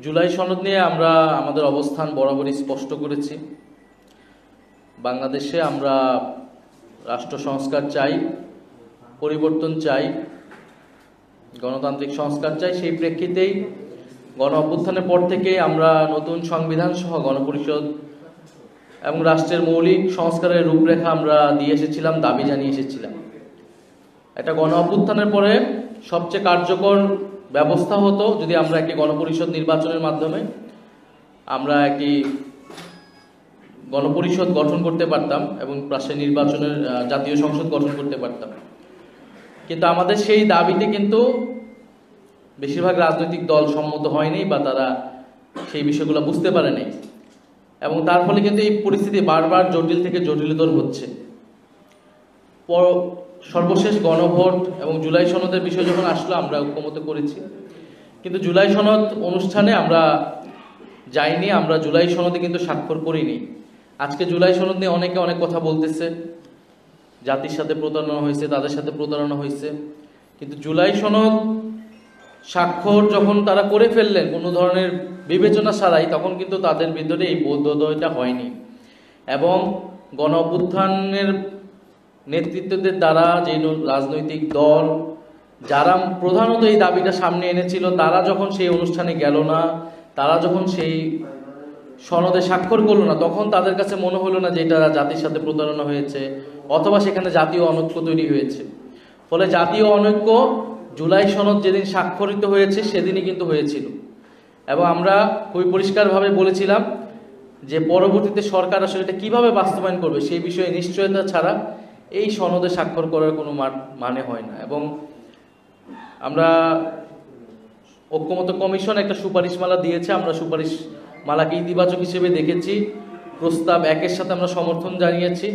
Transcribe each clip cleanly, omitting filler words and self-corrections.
জুলাই সনদ নিয়ে আমরা আমাদের অবস্থান বরাবরই স্পষ্ট করেছি। বাংলাদেশে আমরা রাষ্ট্র সংস্কার চাই, পরিবর্তন চাই, গণতান্ত্রিক সংস্কার চাই। সেই প্রেক্ষিতেই গণ অভ্যুত্থানের পর থেকে আমরা নতুন সংবিধান সহ গণপরিষদ এবং রাষ্ট্রের মৌলিক সংস্কারের রূপরেখা আমরা দিয়ে এসেছিলাম, দাবি জানিয়ে এসেছিলাম। একটা গণ অভ্যুত্থানের পরে সবচেয়ে কার্যকর ব্যবস্থা হতো যদি আমরা একটি গণপরিষদ নির্বাচনের মাধ্যমে আমরা একটি গণপরিষদ গঠন করতে পারতাম এবং পাশে নির্বাচনের জাতীয় সংসদ গঠন করতে পারতাম। কিন্তু আমাদের সেই দাবিতে কিন্তু বেশিরভাগ রাজনৈতিক দল সম্মত হয়নি বা তারা সেই বিষয়গুলো বুঝতে পারেনি, এবং তার ফলে কিন্তু এই পরিস্থিতি বারবার জটিল থেকে জটিলতর হচ্ছে। সর্বশেষ গণভোট এবং জুলাই সনদের বিষয় যখন আসলো আমরা ঐক্যমত করেছি, কিন্তু জুলাই সনদ অনুষ্ঠানে আমরা যাইনি, আমরা জুলাই সনদে কিন্তু স্বাক্ষর করিনি। আজকে জুলাই সনদ নিয়ে অনেকে অনেক কথা বলতেছে, জাতির সাথে প্রতারণা হয়েছে, তাদের সাথে প্রতারণা হয়েছে, কিন্তু জুলাই সনদ স্বাক্ষর যখন তারা করে ফেললেন কোনো ধরনের বিবেচনা ছাড়াই, তখন কিন্তু তাদের ভিতরে এই বোধোদয়টা হয়নি। এবং গণ অভ্যুত্থানের নেতৃত্বদের দ্বারা যে রাজনৈতিক দল যারা প্রধানত এই দাবিটা সামনে এনেছিল, তারা যখন সেই অনুষ্ঠানে গেল না, তারা যখন সেই সনদে স্বাক্ষর করলো না, তখন তাদের কাছে মনে হলো না যে এটা জাতির সাথে প্রতারণা হয়েছে অথবা সেখানে জাতীয় অনৈক্য তৈরি হয়েছে। ফলে জাতীয় অনৈক্য জুলাই সনদ যেদিন স্বাক্ষরিত হয়েছে সেদিনই কিন্তু হয়েছিল। এবং আমরা খুবই পরিষ্কারভাবে বলেছিলাম যে পরবর্তীতে সরকার আসলে এটা কীভাবে বাস্তবায়ন করবে সেই বিষয়ে নিশ্চয়তা ছাড়া এই সনদে স্বাক্ষর করার কোনো মানে হয় না। এবং আমরা ঐক্যমত কমিশন একটা সুপারিশমালা দিয়েছে, আমরা সুপারিশমালাকে ইতিবাচক হিসেবে দেখেছি। প্রস্তাব 1-এর সাথে আমরা সমর্থন জানিয়েছি।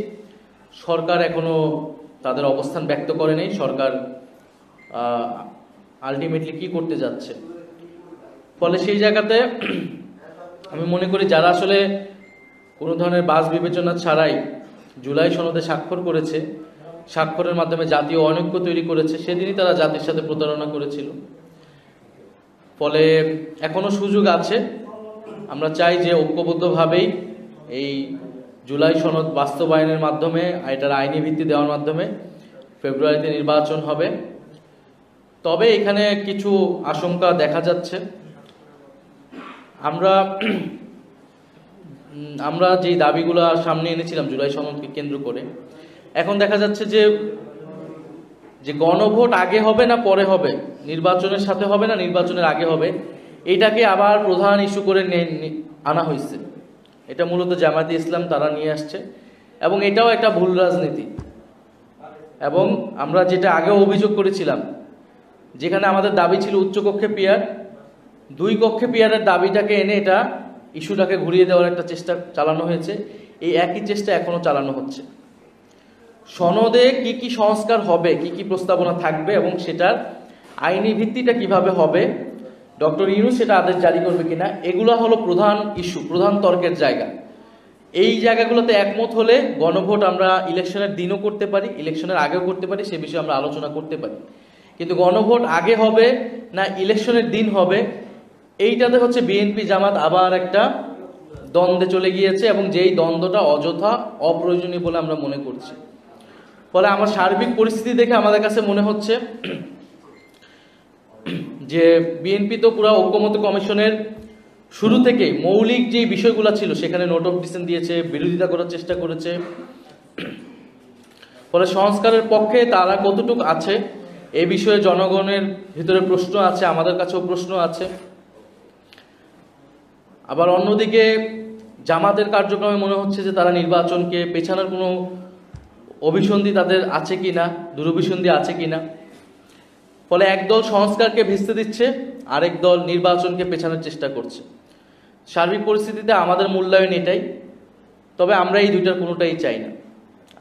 সরকার এখনো তাদের অবস্থান ব্যক্ত করে নেই, সরকার আলটিমেটলি কি করতে যাচ্ছে। ফলে সেই জায়গাতে আমি মনে করি যারা আসলে কোনো ধরনের বাছ বিবেচনা ছাড়াই জুলাই সনদে স্বাক্ষর করেছে, স্বাক্ষরের মাধ্যমে জাতীয় অনৈক্য তৈরি করেছে, সেদিনই তারা জাতির সাথে প্রতারণা করেছিল। ফলে এখনো সুযোগ আছে। আমরা চাই যে ঐক্যবদ্ধভাবেই এই জুলাই সনদ বাস্তবায়নের মাধ্যমে, এটার আইনি ভিত্তি দেওয়ার মাধ্যমে ফেব্রুয়ারিতে নির্বাচন হবে। তবে এখানে কিছু আশঙ্কা দেখা যাচ্ছে। আমরা যে দাবিগুলো সামনে এনেছিলাম জুলাই সনদকে কেন্দ্র করে, এখন দেখা যাচ্ছে যে গণভোট আগে হবে না পরে হবে, নির্বাচনের সাথে হবে না নির্বাচনের আগে হবে, এইটাকে আবার প্রধান ইস্যু করে আনা হয়েছে। এটা মূলত জামায়াতে ইসলাম তারা নিয়ে আসছে, এবং এটাও একটা ভুল রাজনীতি। এবং আমরা যেটা আগেও অভিযোগ করেছিলাম, যেখানে আমাদের দাবি ছিল উচ্চকক্ষে পিয়ার, 2 কক্ষে পিয়ারের দাবিটাকে এনে এটা ইস্যুটাকে ঘুরিয়ে দেওয়ার একটা চেষ্টা চালানো হয়েছে। এই একই চেষ্টা এখনো চালানো হচ্ছে। সনদে কি কি সংস্কার হবে, কি কি প্রস্তাবনা থাকবে এবং সেটার আইনি ভিত্তিটা কিভাবে হবে, ডক্টর ইউনূস সেটা আদেশ জারি করবে কিনা, এগুলো হলো প্রধান ইস্যু, প্রধান তর্কের জায়গা। এই জায়গাগুলোতে একমত হলে গণভোট আমরা ইলেকশনের দিনও করতে পারি, ইলেকশনের আগেও করতে পারি, সে বিষয়ে আমরা আলোচনা করতে পারি। কিন্তু গণভোট আগে হবে না ইলেকশনের দিন হবে, এইটাতে হচ্ছে বিএনপি জামাত আবার একটা দ্বন্দ্বে চলে গিয়েছে, এবং যেই দ্বন্দ্বটা অযথা অপ্রয়োজনীয় বলে আমরা মনে করছি। ফলে আমার সার্বিক পরিস্থিতি দেখে আমাদের কাছে মনে হচ্ছে যে বিএনপি তো পুরো ঐক্যমত কমিশনের শুরু থেকে মৌলিক যে বিষয়গুলো ছিল সেখানে নোট অফ ডিসেন্ট দিয়েছে, বিরোধিতা করার চেষ্টা করেছে। ফলে সংস্কারের পক্ষে তারা কতটুকু আছে এই বিষয়ে জনগণের ভিতরে প্রশ্ন আছে, আমাদের কাছেও প্রশ্ন আছে। আবার অন্যদিকে জামাতের কার্যক্রমে মনে হচ্ছে যে তারা নির্বাচনকে পেছানোর কোনো অভিসন্ধি তাদের আছে কিনা, দুরভিসন্ধি আছে কিনা। ফলে একদল সংস্কারকে ভেস্তে দিচ্ছে, আরেক দল নির্বাচনকে পেছানোর চেষ্টা করছে। সার্বিক পরিস্থিতিতে আমাদের মূল্যায়ন এটাই। তবে আমরা এই দুইটার কোনোটাই চাই না।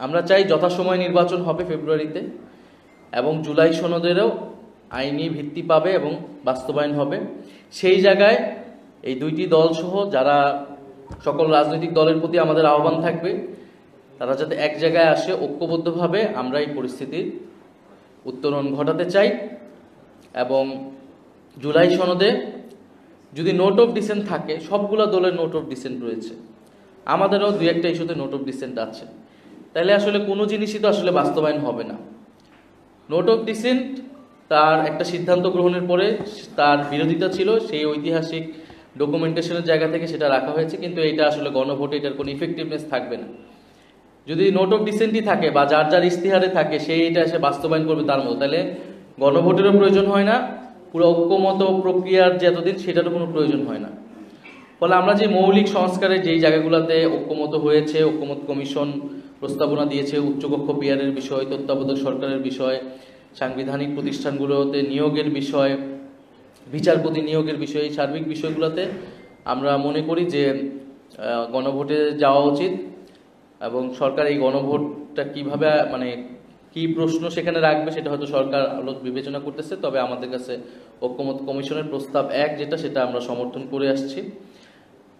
আমরা চাই যথাসময়ে নির্বাচন হবে ফেব্রুয়ারিতে, এবং জুলাই সনদেরও আইনি ভিত্তি পাবে এবং বাস্তবায়ন হবে। সেই জায়গায় এই 2টি দল সহ যারা সকল রাজনৈতিক দলের প্রতি আমাদের আহ্বান থাকবে, তারা যাতে এক জায়গায় আসে, ঐক্যবদ্ধভাবে আমরা এই পরিস্থিতির উত্তরণ ঘটাতে চাই। এবং জুলাই সনদে যদি নোট অফ ডিসেন্ট থাকে, সবগুলো দলের নোট অফ ডিসেন্ট রয়েছে, আমাদেরও দুই একটা ইস্যুতে নোট অফ ডিসেন্ট আছে, তাহলে আসলে কোনো জিনিসই তো আসলে বাস্তবায়ন হবে না। নোট অফ ডিসেন্ট তার একটা সিদ্ধান্ত গ্রহণের পরে তার বিরোধিতা ছিল, সেই ঐতিহাসিক ডকুমেন্টেশনের জায়গা থেকে সেটা রাখা হয়েছে, কিন্তু এটা আসলে গণভোটে এটার কোনো ইফেক্টিভনেস থাকবে না। যদি নোট অফ ডিসেন্টই থাকে বা যার যার ইস্তিহারে থাকে সেই এটা এসে বাস্তবায়ন করবে তার মতো, তাহলে গণভোটেরও প্রয়োজন হয় না, পুরো ঐক্যমত প্রক্রিয়ার যে এতদিন সেটারও কোনো প্রয়োজন হয় না। ফলে আমরা যে মৌলিক সংস্কারের যেই জায়গাগুলোতে ঐক্যমত হয়েছে, ঐক্যমত কমিশন প্রস্তাবনা দিয়েছে, উচ্চকক্ষ পিয়ারের বিষয়, তত্ত্বাবধায়ক সরকারের বিষয়, সাংবিধানিক প্রতিষ্ঠানগুলোতে নিয়োগের বিষয়, বিচারপতি নিয়োগের বিষয়, এই সার্বিক বিষয়গুলোতে আমরা মনে করি যে গণভোটে যাওয়া উচিত। এবং সরকার এই গণভোটটা কিভাবে মানে কি প্রশ্ন সেখানে রাখবে সেটা হয়তো সরকার বিবেচনা করতেছে, তবে আমাদের কাছে ঐক্যমত কমিশনের প্রস্তাব 1 যেটা, সেটা আমরা সমর্থন করে আসছি।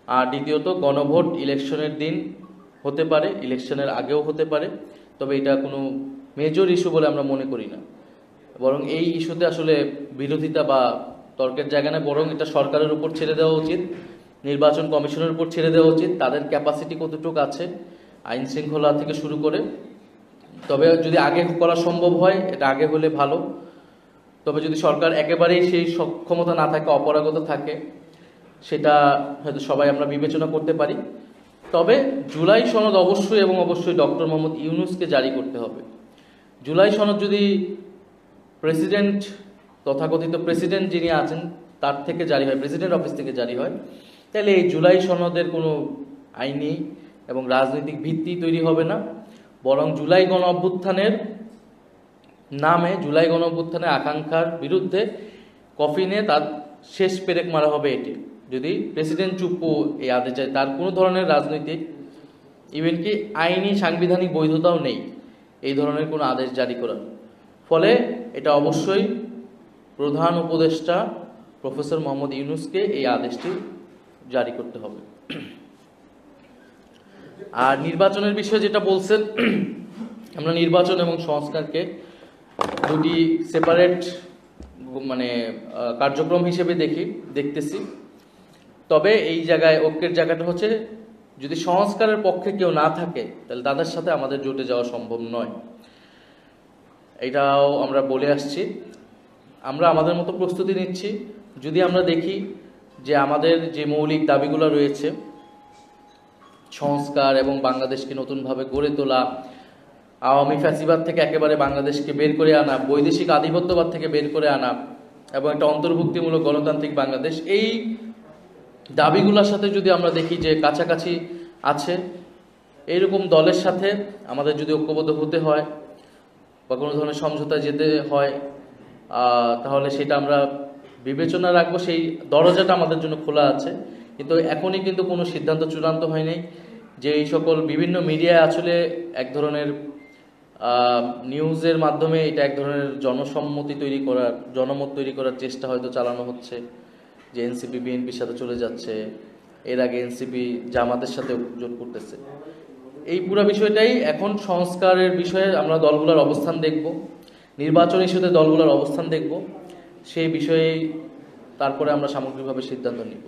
আর দ্বিতীয়ত, গণভোট ইলেকশনের দিন হতে পারে, ইলেকশনের আগেও হতে পারে, তবে এটা কোনো মেজর ইস্যু বলে আমরা মনে করি না। বরং এই ইস্যুতে আসলে বিরোধিতা বা তর্কের জায়গা না, বরং এটা সরকারের উপর ছেড়ে দেওয়া উচিত, নির্বাচন কমিশনের উপর ছেড়ে দেওয়া উচিত, তাদের ক্যাপাসিটি কতটুকু আছে আইন শৃঙ্খলা থেকে শুরু করে। তবে যদি আগে করা সম্ভব হয় এটা আগে হলে ভালো, তবে যদি সরকার একেবারেই সেই সক্ষমতা না থাকে, অপারগতা থাকে, সেটা হয়তো সবাই আমরা বিবেচনা করতে পারি। তবে জুলাই সনদ অবশ্যই এবং অবশ্যই ডক্টর মোহাম্মদ ইউনূসকে জারি করতে হবে। জুলাই সনদ যদি প্রেসিডেন্ট, তথাকথিত প্রেসিডেন্ট যিনি আছেন তার থেকে জারি হয়, প্রেসিডেন্ট অফিস থেকে জারি হয়, তাহলে এই জুলাই সনদের কোনো আইনি এবং রাজনৈতিক ভিত্তি তৈরি হবে না, বরং জুলাই গণ অভ্যুত্থানের নামে, জুলাই গণ অভ্যুত্থানের আকাঙ্ক্ষার বিরুদ্ধে কফিনে তার শেষ পেরেক মারা হবে। এটি যদি প্রেসিডেন্ট চুপ্পু এই আদেশ চায়, তার কোনো ধরনের রাজনৈতিক ইভেন কি আইনি সাংবিধানিক বৈধতাও নেই এই ধরনের কোনো আদেশ জারি করার। ফলে এটা অবশ্যই প্রধান উপদেষ্টা প্রফেসর মোহাম্মদ ইউনূসকে এই আদেশটি জারি করতে হবে। আর নির্বাচনের বিষয়ে যেটা বলছেন, আমরা নির্বাচন এবং সংস্কারকে দুটি সেপারেট মানে কার্যক্রম হিসেবে দেখতেছি। তবে এই জায়গায় ঐক্যের জায়গাটা হচ্ছে, যদি সংস্কারের পক্ষে কেউ না থাকে তাহলে তাদের সাথে আমাদের জোটে যাওয়া সম্ভব নয়, এটাও আমরা বলে আসছি। আমরা আমাদের মতো প্রস্তুতি নিচ্ছি। যদি আমরা দেখি যে আমাদের যে মৌলিক দাবিগুলো রয়েছে, সংস্কার এবং বাংলাদেশকে নতুনভাবে গড়ে তোলা, আওয়ামী ফ্যাসিবাদ থেকে একেবারে বাংলাদেশকে বের করে আনা, বৈদেশিক আধিপত্যবাদ থেকে বের করে আনা এবং একটা অন্তর্ভুক্তিমূলক গণতান্ত্রিক বাংলাদেশ, এই দাবিগুলোর সাথে যদি আমরা দেখি যে কাছাকাছি আছে, এইরকম দলের সাথে আমাদের যদি ঐক্যবদ্ধ হতে হয় বা কোনো ধরনের সমঝোতা যেতে হয়, তাহলে সেটা আমরা বিবেচনা রাখবো। সেই দরজাটা আমাদের জন্য খোলা আছে, কিন্তু এখনই কিন্তু কোনো সিদ্ধান্ত চূড়ান্ত হয়নি। যে এই সকল বিভিন্ন মিডিয়ায় আসলে এক ধরনের নিউজের মাধ্যমে এটা এক ধরনের জনসম্মতি তৈরি করার, জনমত তৈরি করার চেষ্টা হয়তো চালানো হচ্ছে, যে এনসিপি বিএনপির সাথে চলে যাচ্ছে, এর আগে এনসিপি জামাতের সাথে জোট করতেছে। এই পুরো বিষয়টাই এখন সংস্কারের বিষয়ে আমরা দলগুলোর অবস্থান দেখব, নির্বাচন ইস্যুতে দলগুলোর অবস্থান দেখব, সেই বিষয়ে তারপরে আমরা সামগ্রিকভাবে সিদ্ধান্ত নিব।